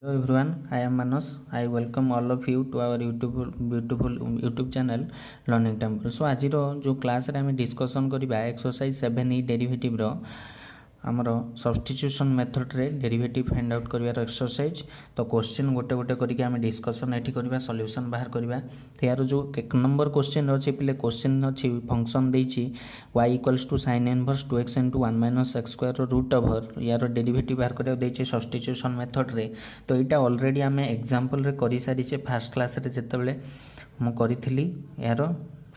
Hello everyone, I am Manos. I welcome all of you to our beautiful YouTube channel Learning Temple. So आज जो class रे आम discussion करबा exercise 7 derivative रो आमर substitution method रे derivative find out करिवार exercise. तो question गोटे गोटे करके आम डिस्कसन एठी करबा सॉल्यूशन बाहर करबा। तो यार जो एक नंबर क्वेश्चन अछि पिले क्वेश्चन अछि फंक्शन देछि y equals to sin inverse 2x * 1 - x square root over यार डेरिवेटिव बाहर करिया देछि सब्स्टिट्यूशन मेथड रे। तो एटा ऑलरेडी आम एग्जांपल रे करि सारी छे फर्स्ट क्लास रे जेतेबेले मु करिथिली यार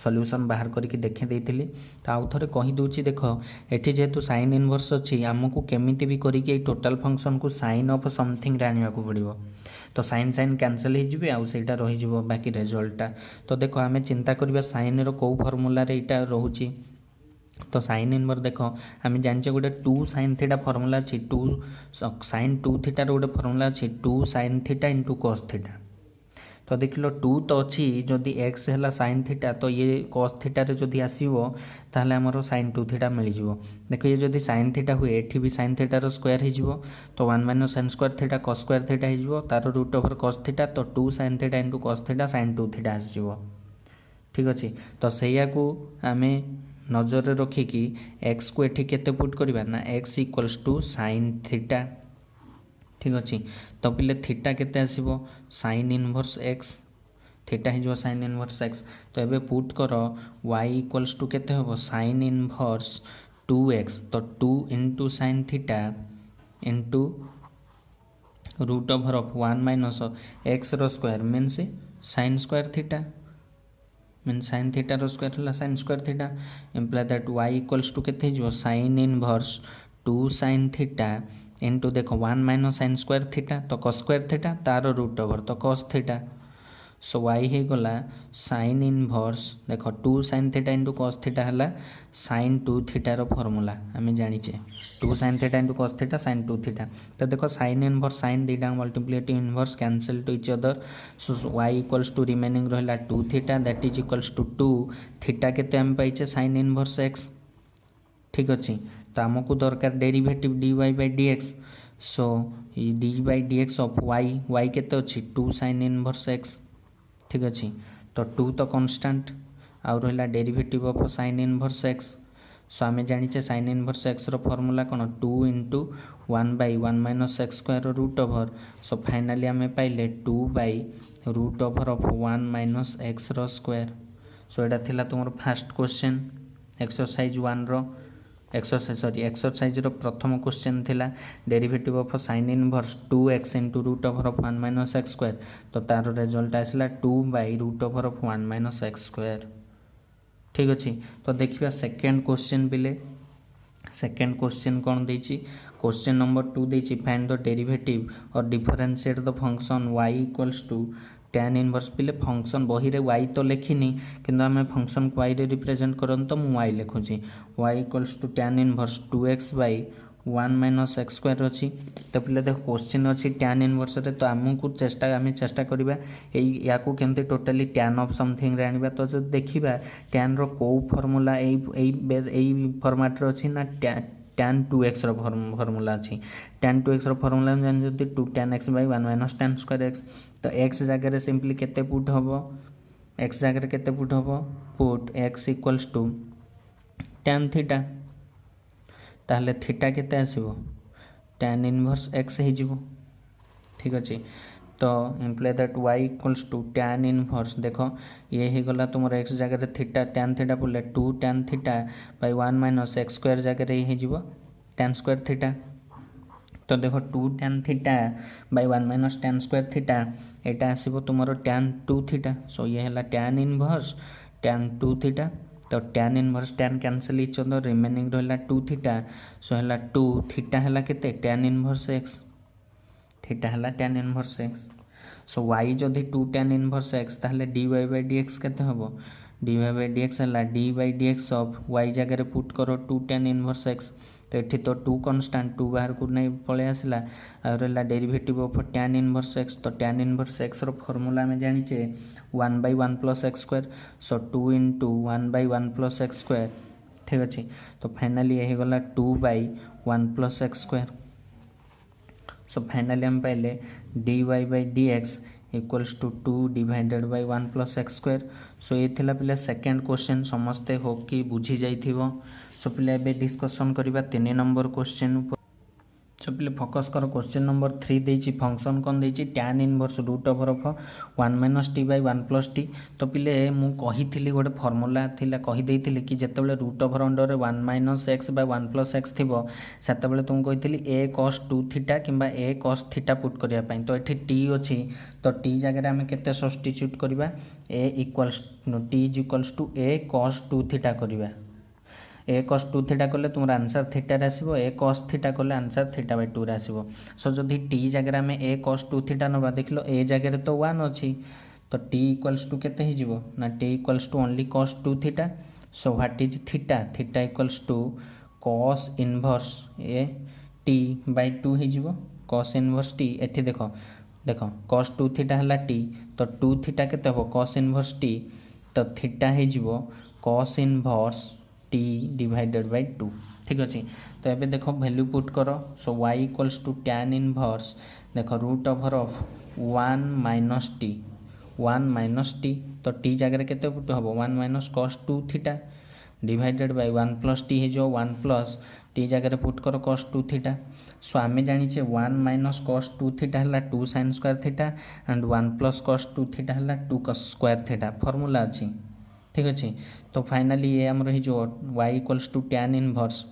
सॉल्यूशन बाहर करके देखे देइथिली। तो आउ थरे कहि दोछि देखो एठी जेतु sin इनवर्स अछि हमकु केमिति भी करिके ए टोटल फंक्शन को sin ऑफ समथिंग रे आनिया को पड़िबो। तो sin कैंसिल हो जिवे आउ सेटा रहि जिवो बाकी रिजल्टटा। तो देखो आमे चिंता करबा sin रो को फार्मूला रे एटा रहउछि। तो sin इनवर्स देखो आमे जानचे गोटे 2 sin थीटा फार्मूला अछि 2 sin 2 थीटा रो गोटे फार्मूला अछि 2 sin थीटा * cos थीटा। तो देख लो 2 तो अच्छी जदि x है sin थीटा तो ये cos थीटा रे जदि आसीबो ताहले हमरो sin 2 थीटा मिल जिवो। देखो ये जदि sin थीटा हुए एठी भी sin थीटा रो स्क्वायर हो जिवो तो 1 - sin square theta cos square theta हो जिवो तारो रूट ओवर cos थीटा तो 2 sin theta * cos theta sin 2 theta आसी जिवो। ठीक अछि। तो सेया को आमे नजर रे रखी कि x को एठी केते पुट करबा ना x = sin थीटा। ठीक अच्छे। तो पिले थीटा केते आसीबो sin इनवर्स x थीटा हो sin इनवर्स x। तो एबे पुट करो y = केते होबो sin इनवर्स 2x तो 2 * sin theta * root over of 1 - x रो square means sin square theta means sin theta रो स्क्वायर हला sin square theta imply that y = केते हो sin inverse 2 sin theta into देखो 1 - sin स्क्वायर थीटा तो cos square theta तार root over तो cos theta. So y हे गला sin इनवर्स देखो 2 sin थीटा * cos थीटा हला sin 2 थीटा रो फार्मूला हमें जानिचे 2 sin theta * cos theta sin 2 theta. तो देखो sin inverse sin theta multiplicative inverse cancel to each other. So y = remaining रहला 2 theta that is equals to 2 theta केते हम पाइचे sin inverse x। ठीक अच्छे। तो आमको दरकार derivative dy/dx। So dy/dx of y केते अछि 2 sin इनवर्स x। ठीक अच्छे। तो 2 तो कांस्टेंट आउ रहला derivative of sin inverse x। So आमे जानिचे sin इनवर्स x रो फार्मूला कोन 2 * 1/1 - x square root over. So finally आमे पाइले 2/रूट ओवर ऑफ 1 - x रो स्क्वायर। सो एटा थिला तुमर फर्स्ट क्वेश्चन एक्सरसाइज 1 रो एक्सरसाइज रो प्रथम क्वेश्चन थिला derivative of sin inverse 2x * root over of 1 - x square. तो तार रिजल्ट आसला 2/रूट ओवर ऑफ 1 - x स्क्वायर। ठीक अछि। तो देखिबा सेकंड क्वेश्चन बिले सेकंड क्वेश्चन कौन देछि क्वेश्चन नंबर 2 देछि फाइंड द डेरिवेटिव और differentiate the function y = tan inverse पिले फंक्शन बही रे y तो लेखिनी किंतु आमे फंक्शन को y रे रिप्रेजेंट करन तो मु y लिखुची y = tan inverse 2x/1 - x square अछि। तो पिले देखो क्वेश्चन अछि tan इनवर्स रे तो हमकु आमे चेष्टा करिबा एई याकू केमते टोटली tan ऑफ समथिंग रे आनिबा। तो जो देखिबा tan रो को फार्मूला एई फॉर्मेट रे अछि ना tan 2x रो फार्मूला अछि। tan 2x रो फार्मूला जान जति 2 tan x/1 - tan square x। तो x जगह रे सिंपली केते पुट होबो x जगह रे केते पुट होबो पुट x = tan थीटा ताहले थीटा केते आसीबो tan इनवर्स x हे जिवो। ठीक अछि। तो imply that y = tan inverse देखो ये हे गला तुमर x जगह रे थीटा tan थीटा बोले 2 tan थीटा/1 - x स्क्वायर जगह रे हे जिवो tan स्क्वायर थीटा। तो देखो 2 tan थीटा/1 - tan स्क्वायर थीटा एटा आसीबो तुमरो tan 2 थीटा। सो ये हला tan इनवर्स tan 2 थीटा। तो tan inverse tan cancel each other remaining रहला 2 थीटा। सो हला 2 थीटा हला केते tan इनवर्स x थीटा हला tan इनवर्स x। सो y जदि 2 tan इनवर्स x ताहले dy/dx केते होबो dy/dx हला d/dx ऑफ y जगह रे पुट करो 2 tan इनवर्स x। तो एठी तो 2 कांस्टेंट 2 बाहर को नै पळे आसला आ रहला derivative of tan inverse x। तो tan इनवर्स x रो फार्मूला में जानिचे 1/1 + x स्क्वायर। सो 2 * 1/1 + x स्क्वायर। ठीक अछि। तो फाइनली हे गला 2/1 + x स्क्वायर। सो फाइनाली हम पाइले dy by d x equals to 2 divided by 1 plus x square. So ये थिला पिला सेकेंड क्वेश्चन समस्ते होप कि बुझी जाइथिबो। सो पिला एबे डिस्कशन करिबा 3 नंबर क्वेश्चन। सो पिले फोकस कर क्वेश्चन नंबर 3 देछि फंक्शन कोन देछि tan inverse root over of 1 minus t by 1 plus t. तो पिले मु कहिथिली गोटे फॉर्मूला थिला कहि देइथिली कि जेतेबेले रूट ओवर अंडर रे 1 minus x by 1 plus x थिबो सेतेबेले तुम कहिथिली a cos 2 थीटा किंबा a cos थीटा पुट करिया पई। तो एठी t अछि तो t जगह रे हमें केते सब्स्टिट्यूट करबा a equals t is equals to a cos 2 theta करबा। ए cos 2 थीटा कले तुम आंसर थीटा रे आसीबो ए cos थीटा कले आंसर थीटा बाय 2 रे आसीबो। सो जदि t जगह में ए cos 2 थीटा नबा देखलो ए जगह तो 1 अछि तो t इक्वल्स टू केते हि जिवो ना t equals to only cos 2 theta. So what is theta theta equals to cos inverse a t by 2 हि जिवो cos इनवर्स t। एठी देखो देखो cos 2 थीटा हला t तो 2 थीटा केते हो cos इनवर्स t तो थीटा हि जिवो cos inverse t divided by 2 ठीक अच्छे। तो ये देखो वैल्यू पुट करो। So y equals to tan inverse देखो root over of 1 minus t 1 minus t तो t जगह केते पुट हम 1 minus cos 2 theta divided by 1 plus t हो 1 प्लस टी जगह पुट करो cos 2 थीटा। सो आम जाचे 1 माइनस cos 2 थीटा है 2 sin square theta and 1 plus cos 2 theta है 2 cos स्क्वायर थीटा फॉर्मूला अच्छी ठीक अच्छे। तो फाइनाली ये आम रही जो y equals to tan inverse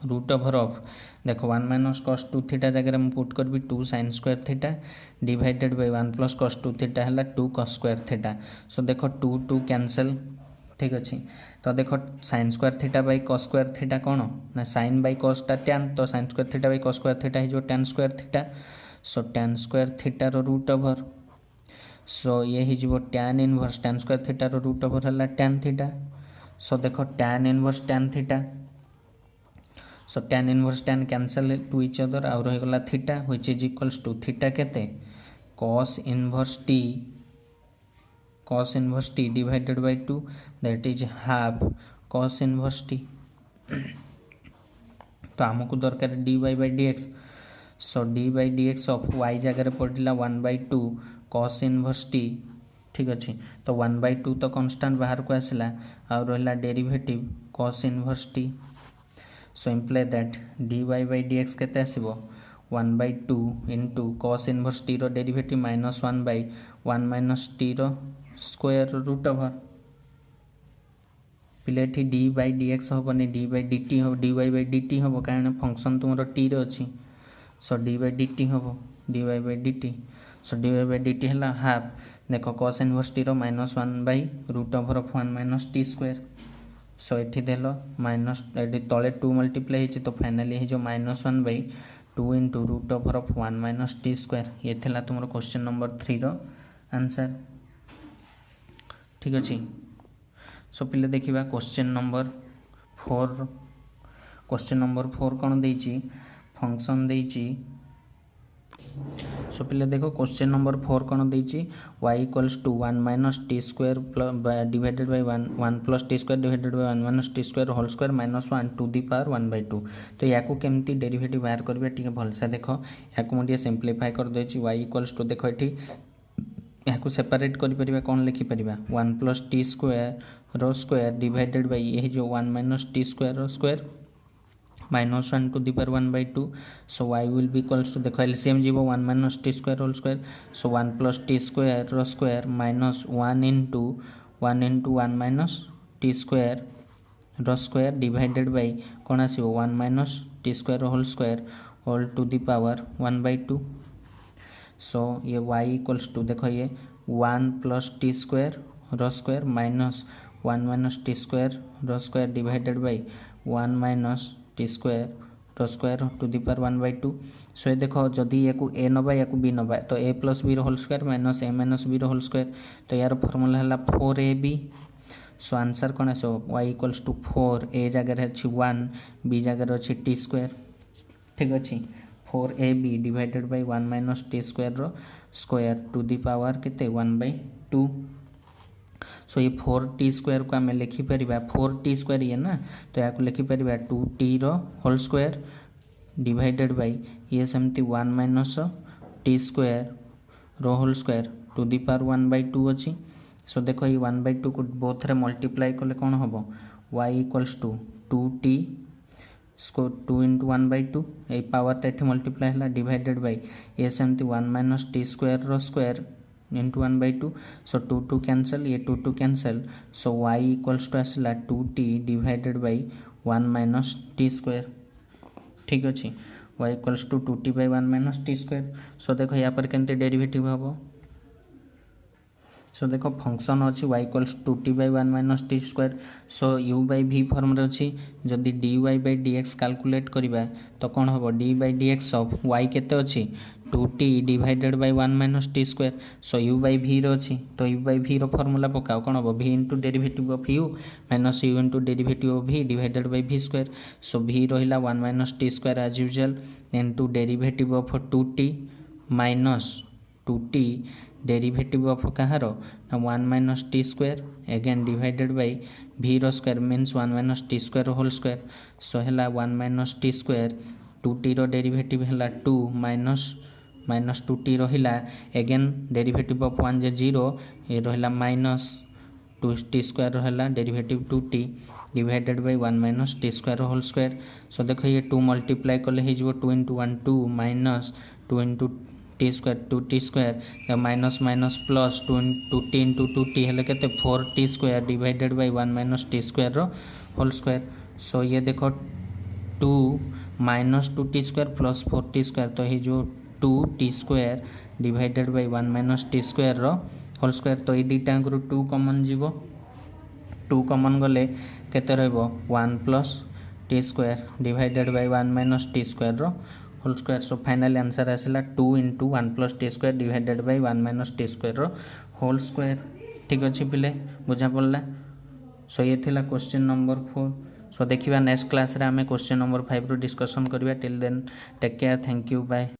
root over of देखो 1 माइनस cos 2 थीटा जगह मैं पुट करबी 2 sin square theta divided by 1 plus cos 2 theta है 2 cos स्क्वायर थीटा। सो देखो 2 2 कैंसल ठीक अच्छे। तो देखो sin square theta by cos square theta कौन ना sin बाय cos टा tan तो sin square theta by cos square theta है जो tan square theta. So tan square theta रो रूट ओवर सो ये ही जीवो tan inverse tan square theta रो रूट ओवर हला tan थीटा। सो देखो tan inverse tan theta so tan inverse tan cancel to each other आ रही गला theta which is equals to theta केते cos inverse t divided by 2 that is half cos inverse t। तो हमको दरकार dy by dx। So dy by dx of y जगह पड़ला 1/2 cos inverse t ठीक अच्छे। तो 1/2 तो कांस्टेंट बाहर को आसला और रहा derivative cos inverse t। So imply that dy by dx केते आसीबो 1/2 इनटू cos इनवर्स t रो डेरिवेटिव माइनस 1/1 माइनस t रो स्क्वायर रूट ओवर पिलेठी डी बाय dx होबनी डी बाय dt हो dy बाय dt होबो कारण फंक्शन तुमरो t रे अछि। सो डी बाय dt होबो dy by dt। So dy by dt हला हाफ देखो cos इनवर्स t रो minus 1 by root over of 1 minus t square. So एठी देलो माइनस एडी तले 2 मल्टीप्लाई हिची तो फाइनली हे जो minus 1 by 2 into root over of 1 minus t square ये थिला तुमरो क्वेश्चन नंबर 3 रो आंसर ठीक अछि। सो पिले देखिबा क्वेश्चन नंबर 4 क्वेश्चन नंबर 4 कोन देइची फंक्शन देइची। सो पिले देखो क्वेश्चन नंबर 4 कोन देइची y equals to 1 minus t square divided by 1 plus t square divided by 1 minus t square whole square minus 1 to the power 1/2। तो याकू केमती डेरिवेटिव बाहर करबे ठीक भलसे देखो याकू मु सिंपलीफाई कर देछि y इक्वल्स टू देखो एठी याकू सेपरेट करि परिबा कोन लिखि परिबा 1 प्लस टी स्क्वायर रो स्क्वायर डिवाइडेड बाय ये जो 1 माइनस टी स्क्वायर रो square minus 1 to the power 1/2। So y will be equals to देखो एलसीएम जीवो 1 minus t square whole square. So 1 plus t square रो square minus 1 into 1 minus t square रो square divided by कोन आसीबो 1 minus t square whole square whole to the power 1/2। So ये y equals to देखो ये 1 plus t square रो square minus 1 minus t square रो square divided by 1 minus t square रो square to the power 1/2। So ये देखो जदि याकू a नबा याकू b नबा तो a प्लस b रो whole square minus a minus b रो होल स्क्वायर। तो यार फॉर्मूला हला 4ab। सो आंसर कोन आसो y इक्वल्स टू 4 a जगह अछि 1 b जगह अछि t स्क्वायर ठीक अछि 4ab divided by 1 minus t square रो स्क्वायर टू दी पावर केते 1/2। सो ये 4t स्क्वायर को आमे लिखि परिबा 4t स्क्वायर ये ना तो याकू लिखि परिबा 2t रो होल स्क्वायर डिवाइडेड बाय ये सेमती 1 माइनस टी स्क्वायर रो whole square to the power 1/2 अच्छी। सो देखो ये 1/2 को बोथ रे मल्टीप्लाई कले कौन हम y इक्वल्स टू 2t स्को 2 इंटू 1/2 ये पावरटा ये मल्टीप्लाई है डिवाइडेड बाय ये सेमती 1 माइनस टी स्क्वायर रो स्क्वायर इंटू 1/2। सो 2 2 कैंसल ये 2 2 cancel. So y equals to आसला 2t divided by 1 minus t square. ठीक अच्छे y equals to 2t by 1 minus t square. So देखो यहाँ पर केमती डेरिवेटिव हम। सो देखो फंक्शन अच्छी y equals 2t by 1 minus t square. So u by v form रे अच्छी जदि dy बाय dx कैलकुलेट करिबा तो कौन हम d by dx of y केते अच्छी 2t divided by 1 minus t square. So u by v रो अच्छी तो u बाय v रो फॉर्मूला पकाओ कौन हम v into derivative of u minus u into derivative of v divided by v square. So v रहिला 1 minus t square as usual into derivative of 2t minus 2t derivative of कहार 1 minus t square again divided by v रो square means 1 minus t square whole square. So है 1 minus t square 2t रो derivative है 2 minus 2t रहिला again derivative of 1 जे 0 ये रहिला minus 2t square रहिला derivative 2t divided by 1 minus t square whole square. So देखो ये 2 multiply कले हे जिवो 2 into 1 2 minus 2 into t square 2t square minus minus plus 2t into 2t हेले केते 4t square divided by 1 minus t square रो whole square. So ये देखो 2 minus 2t square plus 4t square तो ये जो 2t square divided by 1 minus t square रो whole square. तो ये दुईटा 2 कॉमन जीवो 2 कॉमन गले केते रहबो 1 plus t square divided by 1 minus t square रो whole square. So final answer आसला 2 into 1 plus t square divided by 1 minus t square रो होल स्क्वायर। ठीक अच्छे पिले बुझा पड़ला। सो ये थिला क्वेश्चन नंबर 4। सो देखिबा नेक्स्ट क्लास रे आमे क्वेश्चन नंबर 5 रो डिस्कशन करबा। Till then take care thank you bye.